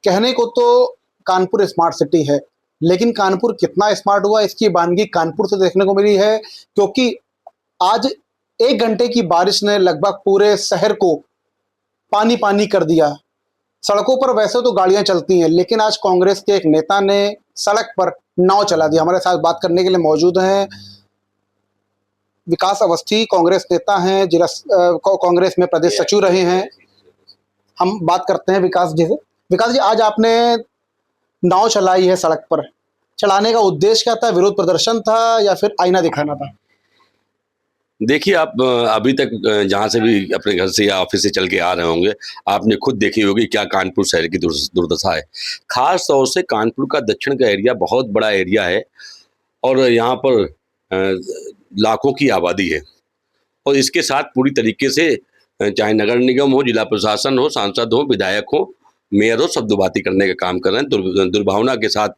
कहने को तो कानपुर स्मार्ट सिटी है, लेकिन कानपुर कितना स्मार्ट हुआ इसकी बानगी कानपुर से देखने को मिली है, क्योंकि आज 1 घंटे की बारिश ने लगभग पूरे शहर को पानी पानी कर दिया। सड़कों पर वैसे तो गाड़ियां चलती हैं, लेकिन आज कांग्रेस के एक नेता ने सड़क पर नाव चला दिया। हमारे साथ बात करने के लिए मौजूद हैं विकास अवस्थी, कांग्रेस नेता हैं, कांग्रेस में प्रदेश सचिव रहे हैं। हम बात करते हैं विकास जी से। विकास जी, आज आपने नाव चलाई है सड़क पर, चलाने का उद्देश्य क्या था? विरोध प्रदर्शन था या फिर आईना दिखाना था? देखिए, आप अभी तक जहाँ से भी अपने घर से या ऑफिस से चल के आ रहे होंगे, आपने खुद देखी होगी क्या कानपुर शहर की दुर्दशा है। खास तौर से कानपुर का दक्षिण का एरिया बहुत बड़ा एरिया है और यहाँ पर लाखों की आबादी है और इसके साथ पूरी तरीके से चाहे नगर निगम हो, जिला प्रशासन हो, सांसद हो, विधायक हो, मेयर हो, सब दुबाती करने का काम कर रहे हैं। दुर्भावना के साथ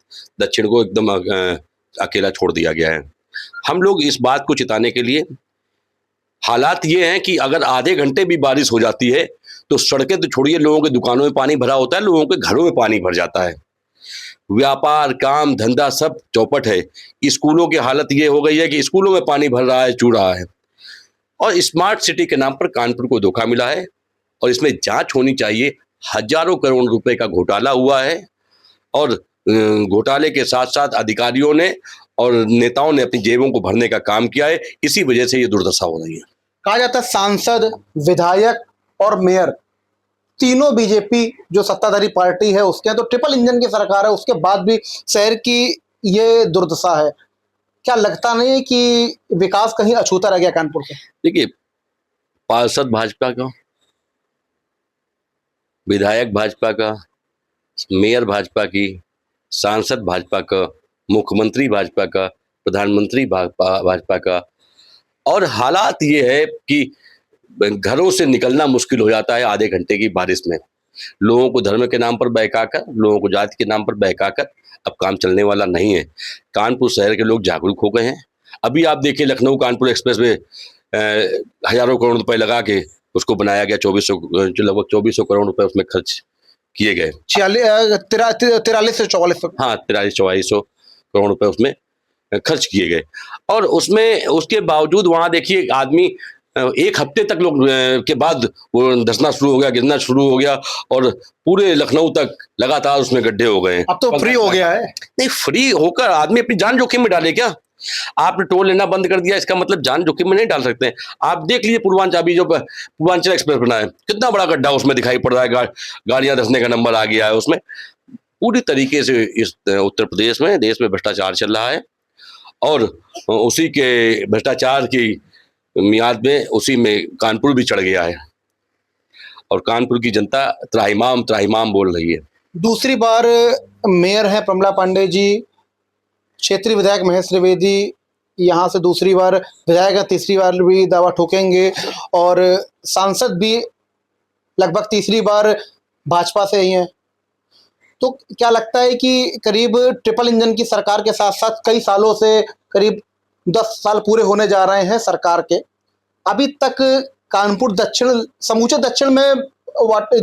दक्षिण को एकदम अकेला छोड़ दिया गया है। हम लोग इस बात को चिताने के लिए, हालात ये हैं कि अगर आधे घंटे भी बारिश हो जाती है तो सड़कें तो छोड़िए, लोगों के दुकानों में पानी भरा होता है, लोगों के घरों में पानी भर जाता है। व्यापार, काम, धंधा सब चौपट है। स्कूलों की हालत ये हो गई है कि स्कूलों में पानी भर रहा है, चू रहा है। और स्मार्ट सिटी के नाम पर कानपुर को धोखा मिला है और इसमें जांच होनी चाहिए। हजारों करोड़ रुपए का घोटाला हुआ है और घोटाले के साथ साथ अधिकारियों ने और नेताओं ने अपनी जेबों को भरने का काम किया है। इसी वजह से ये दुर्दशा हो रही है। कहा जाता है सांसद, विधायक और मेयर तीनों बीजेपी जो सत्ताधारी पार्टी है उसके हैं, तो ट्रिपल इंजन की सरकार है, उसके बाद भी शहर की ये दुर्दशा है। क्या लगता नहीं है कि विकास कहीं अछूता रह गया कानपुर से? देखिए, पार्षद भाजपा का, विधायक भाजपा का, मेयर भाजपा की, सांसद भाजपा का, मुख्यमंत्री भाजपा का, प्रधानमंत्री भाजपा का। और हालात ये है कि घरों से निकलना मुश्किल हो जाता है आधे घंटे की बारिश में। लोगों को धर्म के नाम पर बहकाकर, लोगों को जाति के नाम पर बहकाकर अब काम चलने वाला नहीं है। कानपुर शहर के लोग जागरूक हो गए हैं। अभी आप देखिए, लखनऊ कानपुर एक्सप्रेस में हजारों करोड़ रुपए लगा के उसको बनाया गया। लगभग 2400 करोड़ रुपए उसमें खर्च किए गए। 43 से 44। हाँ, 4300-4400 करोड़ रुपए उसमें खर्च किए गए। और उसमें उसके बावजूद वहां देखिए, आदमी 1 हफ्ते तक लोग के बाद वो धंसना शुरू हो गया, गिरना शुरू हो गया और पूरे लखनऊ तक लगातार उसमें गड्ढे हो गए। अब तो फ्री हो गया है। नहीं, फ्री होकर आदमी अपनी जान जोखिम में डाले क्या? आपने टोल लेना बंद कर दिया, इसका मतलब जान जोखिम में नहीं डाल सकते हैं। आप देख लीजिए पूर्वांचल एक्सप्रेस बना है, कितना बड़ा गड्ढा उसमें दिखाई पड़ रहा है। गाड़ियां धंसने का नंबर आ गया है उसमें। पूरी तरीके से इस उत्तर प्रदेश में, देश में भ्रष्टाचार चल रहा है और उसी के भ्रष्टाचार की मियाद में उसी में कानपुर भी चढ़ गया है और कानपुर की जनता त्राहिमाम त्राहिमाम बोल रही है। दूसरी बार मेयर हैं प्रमला पांडे जी, क्षेत्रीय विधायक महेश त्रिवेदी यहाँ से दूसरी बार विधायक है, तीसरी बार भी दावा ठोकेंगे और सांसद भी लगभग तीसरी बार भाजपा से ही हैं। तो क्या लगता है कि करीब ट्रिपल इंजन की सरकार के साथ साथ कई सालों से, करीब 10 साल पूरे होने जा रहे हैं सरकार के, अभी तक कानपुर दक्षिण, समूचे दक्षिण में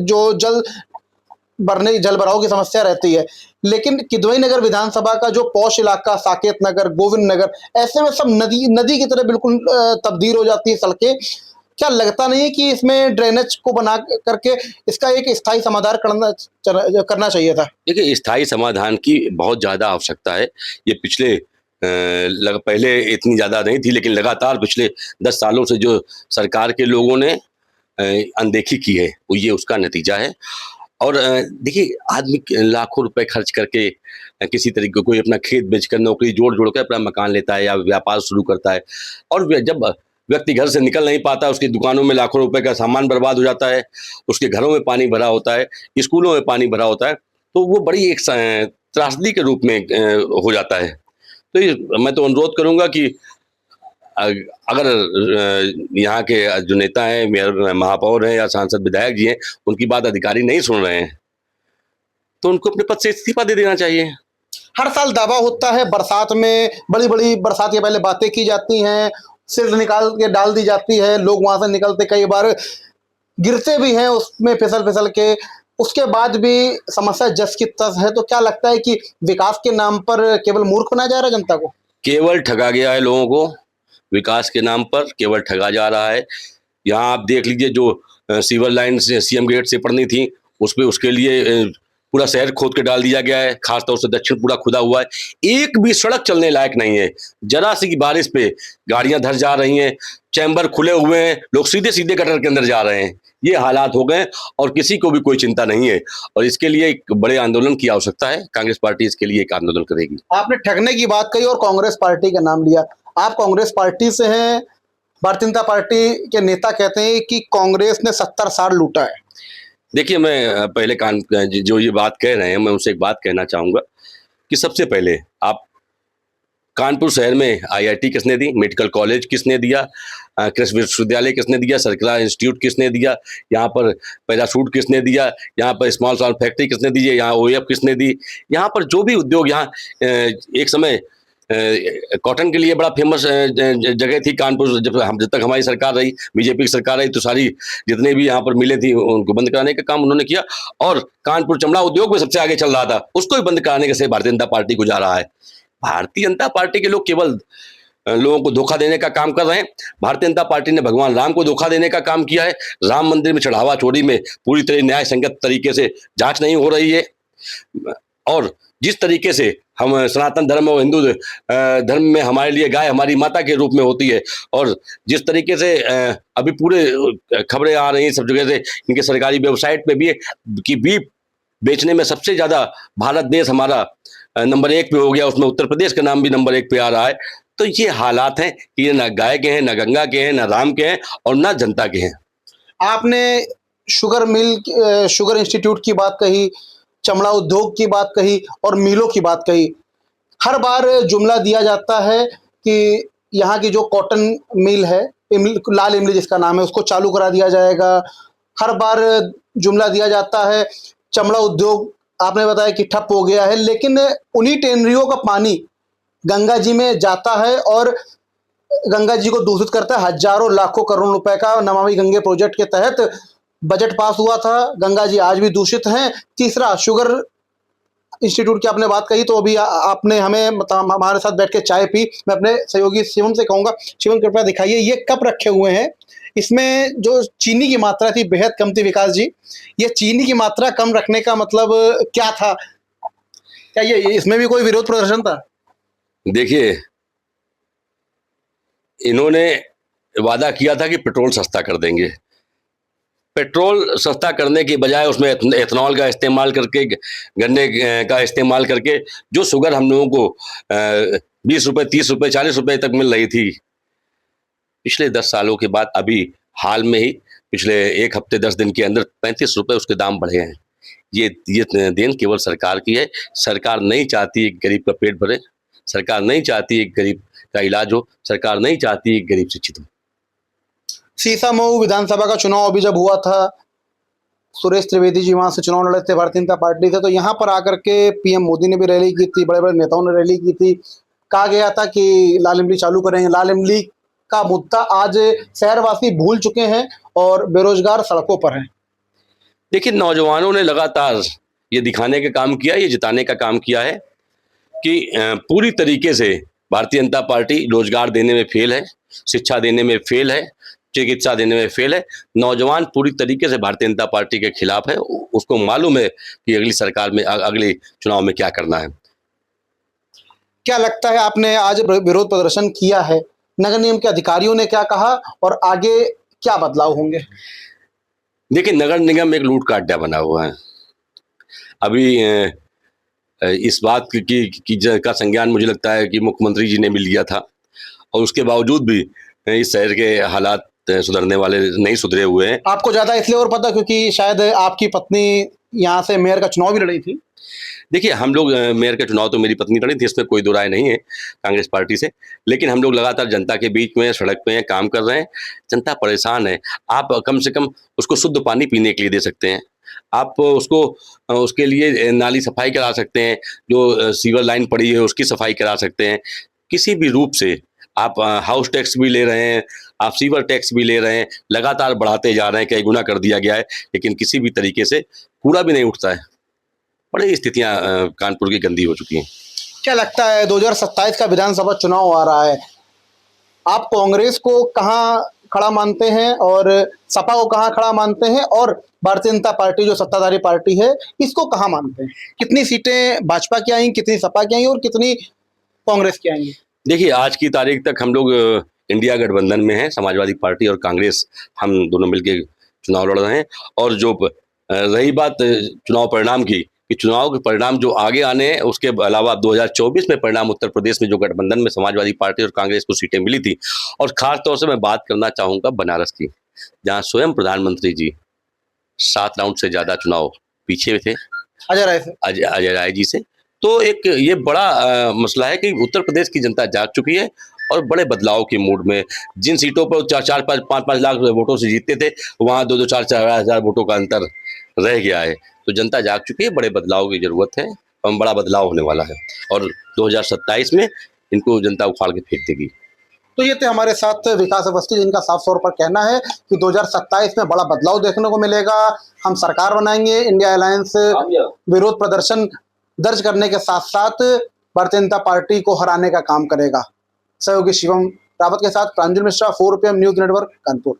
जो जल भराव की समस्या रहती है, लेकिन किदवई नगर विधानसभा का जो पौष इलाका, साकेत नगर, गोविंद नगर, ऐसे में सब नदी की तरह बिल्कुल तब्दील हो जाती है सड़कें। क्या लगता नहीं है कि इसमें ड्रेनेज को बना करके इसका एक स्थायी समाधान करना चाहिए था? देखिए, स्थायी समाधान की बहुत ज़्यादा आवश्यकता है। ये पिछले पहले इतनी ज़्यादा नहीं थी, लेकिन लगातार पिछले 10 सालों से जो सरकार के लोगों ने अनदेखी की है, वो ये उसका नतीजा है। और देखिए, आदमी लाखों रुपए खर्च करके किसी तरीके कोई अपना खेत बेचकर, नौकरी जोड़ कर अपना मकान लेता है या व्यापार शुरू करता है और जब व्यक्ति घर से निकल नहीं पाता, उसकी दुकानों में लाखों रुपए का सामान बर्बाद हो जाता है, उसके घरों में पानी भरा होता है, स्कूलों में पानी भरा होता है, तो वो बड़ी एक त्रासदी के रूप में हो जाता है। तो मैं तो अनुरोध करूंगा कि अगर यहाँ के जो नेता हैं, मेयर, महापौर हैं या सांसद विधायक जी हैं, उनकी बात अधिकारी नहीं सुन रहे हैं तो उनको अपने पद से इस्तीफा दे देना चाहिए। हर साल दावा होता है, बरसात में बड़ी बड़ी बरसात के पहले बातें की जाती हैं, सिर निकाल के डाल दी जाती है, लोग वहां से निकलते कई बार गिरते भी हैं उसमें फिसल के। उसके बाद भी समस्या जस की तस है। तो क्या लगता है कि विकास के नाम पर केवल मूर्ख बनाया जा रहा है जनता को? केवल ठगा गया है लोगों को, विकास के नाम पर केवल ठगा जा रहा है। यहाँ आप देख लीजिए जो सीवर लाइन से सीएम गेट से पड़नी थी, उसके लिए पूरा शहर खोद के डाल दिया गया है, खासतौर से दक्षिण पूरा खुदा हुआ है। एक भी सड़क चलने लायक नहीं है। जरा सी बारिश पे गाड़ियां धस जा रही हैं, चैम्बर खुले हुए हैं, लोग सीधे सीधे गटर के अंदर जा रहे हैं। ये हालात हो गए और किसी को भी कोई चिंता नहीं है, और इसके लिए एक बड़े आंदोलन की आवश्यकता है। कांग्रेस पार्टी इसके लिए एक आंदोलन करेगी। आपने ठगने की बात कही और कांग्रेस पार्टी का नाम लिया। आप कांग्रेस पार्टी से हैं। भारतीय जनता पार्टी के नेता कहते हैं कि कांग्रेस ने 70 साल लूटा है। देखिए, मैं पहले जो ये बात कह रहे हैं, मैं उनसे एक बात कहना चाहूँगा कि सबसे पहले आप कानपुर शहर में आईआईटी किसने दी, मेडिकल कॉलेज किसने दिया, कृषि विश्वविद्यालय किसने दिया, सर्कुलर इंस्टीट्यूट किसने दिया, यहाँ पर पैराशूट किसने दिया, यहाँ पर स्मॉल स्मॉल फैक्ट्री किसने दी, यहाँ ओएफ किसने दी। यहाँ पर जो भी उद्योग, यहाँ एक समय कॉटन के लिए बड़ा फेमस जगह थी कानपुर। जब तक हमारी सरकार रही, बीजेपी की सरकार रही, तो सारी जितने भी यहाँ पर मिले थी उनको बंद कराने का काम उन्होंने किया। और कानपुर चमड़ा उद्योग में सबसे आगे चल रहा था, उसको भी बंद कराने का श्रेय भारतीय जनता पार्टी को जा रहा है। भारतीय जनता पार्टी के लोग केवल लोगों को धोखा देने का काम कर रहे हैं। भारतीय जनता पार्टी ने भगवान राम को धोखा देने का काम किया है। राम मंदिर में चढ़ावा चोरी में पूरी तरह न्याय संगत तरीके से जांच नहीं हो रही है। और जिस तरीके से हम सनातन धर्म और हिंदू धर्म में हमारे लिए गाय हमारी माता के रूप में होती है, और जिस तरीके से अभी पूरे खबरें आ रही हैं सब जगह से, इनके सरकारी वेबसाइट पे भी कि बीफ बेचने में सबसे ज्यादा भारत देश हमारा नंबर 1 पे हो गया, उसमें उत्तर प्रदेश का नाम भी नंबर 1 पे आ रहा है। तो ये हालात हैं कि ये ना गाय के हैं, ना गंगा के हैं, ना राम के हैं, और ना जनता के हैं। आपने शुगर मिल, शुगर इंस्टीट्यूट की बात कही, चमड़ा उद्योग की बात कही और मिलों की बात कही। हर बार जुमला दिया जाता है कि यहाँ की जो कॉटन मिल है, लाल इमली जिसका नाम है, उसको चालू करा दिया जाएगा। हर बार जुमला दिया जाता है चमड़ा उद्योग, आपने बताया कि ठप हो गया है, लेकिन उन्हीं टेनरियों का पानी गंगा जी में जाता है और गंगा जी को दूषित करता है। हजारों लाखों करोड़ रुपए का नमामि गंगे प्रोजेक्ट के तहत बजट पास हुआ था। गंगा जी आज भी दूषित हैं। तीसरा, शुगर इंस्टीट्यूट की आपने बात कही, तो अभी आपने हमें हमारे साथ बैठ के चाय पी। मैं अपने सहयोगी शिवम से कहूँगा, शिवम कृपया दिखाइए ये कप रखे हुए हैं। इसमें जो चीनी की मात्रा थी बेहद कम थी। विकास जी, ये चीनी की मात्रा कम रखने का मतलब क्या था? क्या ये इसमें भी कोई विरोध प्रदर्शन था? देखिए, इन्होंने वादा किया था कि पेट्रोल सस्ता कर देंगे। पेट्रोल सस्ता करने के बजाय उसमें एथनॉल का इस्तेमाल करके, गन्ने का इस्तेमाल करके जो शुगर हम लोगों को 20 रुपए, 30 रुपए, 40 रुपए तक मिल रही थी, पिछले 10 सालों के बाद अभी हाल में ही पिछले 1 हफ्ते 10 दिन के अंदर 35 रुपए उसके दाम बढ़े हैं। ये देन केवल सरकार की है। सरकार नहीं चाहती एक गरीब का पेट भरे, सरकार नहीं चाहती एक गरीब का इलाज हो, सरकार नहीं चाहती एक गरीब शिक्षित हो। सीसामऊ विधानसभा का चुनाव अभी जब हुआ था, सुरेश त्रिवेदी जी वहां से चुनाव लड़े थे भारतीय जनता पार्टी से, तो यहाँ पर आकर के पीएम मोदी ने भी रैली की थी, बड़े बड़े नेताओं ने रैली की थी। कहा गया था कि लाल इमली चालू करेंगे। लाल इमली का मुद्दा आज शहरवासी भूल चुके हैं और बेरोजगार सड़कों पर हैं। देखिए, नौजवानों ने लगातार ये दिखाने का काम किया, ये जिताने का काम किया है कि पूरी तरीके से भारतीय जनता पार्टी रोजगार देने में फेल है, शिक्षा देने में फेल है, चिकित्सा देने में फेल है। नौजवान पूरी तरीके से भारतीय जनता पार्टी के खिलाफ है। उसको मालूम है कि अगली सरकार में, अगले चुनाव में क्या करना है। क्या लगता है, आपने आज विरोध प्रदर्शन किया है, नगर निगम के अधिकारियों ने क्या कहा और आगे क्या बदलाव होंगे? देखिए, नगर निगम एक लूट का अड्डा बना हुआ है। अभी इस बात का संज्ञान मुझे लगता है कि मुख्यमंत्री जी ने भी लिया था, और उसके बावजूद भी इस शहर के हालात सुधरने वाले नहीं, सुधरे हुए हैं। आपको ज्यादा इसलिए और पता क्योंकि शायद आपकी पत्नी यहाँ से मेयर का चुनाव भी लड़ी थी। देखिए, हम लोग मेयर का चुनाव तो मेरी पत्नी लड़ी थी, इसमें कोई दो राय नहीं है कांग्रेस पार्टी से, लेकिन हम लोग लगातार जनता के बीच में, सड़क पे हैं, काम कर रहे हैं। जनता परेशान है। आप कम से कम उसको शुद्ध पानी पीने के लिए दे सकते हैं, आप उसको उसके लिए नाली सफाई करा सकते हैं, जो सीवर लाइन पड़ी है उसकी सफाई करा सकते हैं। किसी भी रूप से आप हाउस टैक्स भी ले रहे हैं, आप सीवर टैक्स भी ले रहे हैं, लगातार बढ़ाते जा रहे हैं, कई गुना कर दिया गया है, लेकिन किसी भी तरीके से कूड़ा भी नहीं उठता है। बड़ी स्थितियां कानपुर की गंदी हो चुकी हैं। क्या लगता है 2027 का विधानसभा चुनाव आ रहा है, आप कांग्रेस को कहाँ खड़ा मानते हैं और सपा को कहाँ खड़ा मानते हैं, और भारतीय जनता पार्टी जो सत्ताधारी पार्टी है इसको कहाँ मानते हैं? कितनी सीटें भाजपा की आएंगी, कितनी सपा की आएंगी और कितनी कांग्रेस की आएंगी? देखिए, आज की तारीख तक हम लोग इंडिया गठबंधन में हैं, समाजवादी पार्टी और कांग्रेस, हम दोनों मिलकर चुनाव लड़ रहे हैं। और जो रही बात चुनाव परिणाम की, कि चुनाव के परिणाम जो आगे आने हैं, उसके अलावा 2024 में परिणाम उत्तर प्रदेश में जो गठबंधन में समाजवादी पार्टी और कांग्रेस को सीटें मिली थी, और खास तौर से मैं बात करना चाहूँगा बनारस की, जहाँ स्वयं प्रधानमंत्री जी 7 राउंड से ज़्यादा चुनाव पीछे थे अजय राय जी से। तो एक ये बड़ा मसला है कि उत्तर प्रदेश की जनता जाग चुकी है और बड़े बदलाव के मूड में। जिन सीटों पर 4-4, 5-5 लाख वोटों से जीतते थे, वहाँ 2-2, 4-4 हज़ार वोटों का अंतर रह गया है। तो जनता जाग चुकी है, बड़े बदलाव की जरूरत है और बड़ा बदलाव होने वाला है, और 2027 में इनको जनता उखाड़ के फेंक देगी। तो ये थे हमारे साथ विकास अवस्थी, जिनका साफ तौर पर कहना है कि 2027 में बड़ा बदलाव देखने को मिलेगा, हम सरकार बनाएंगे, इंडिया अलायंस विरोध प्रदर्शन दर्ज करने के साथ साथ भारतीय जनता पार्टी को हराने का काम करेगा। सहयोगी शिवम रावत के साथ Pranjal Mishra, 4PM news network, Kanpur.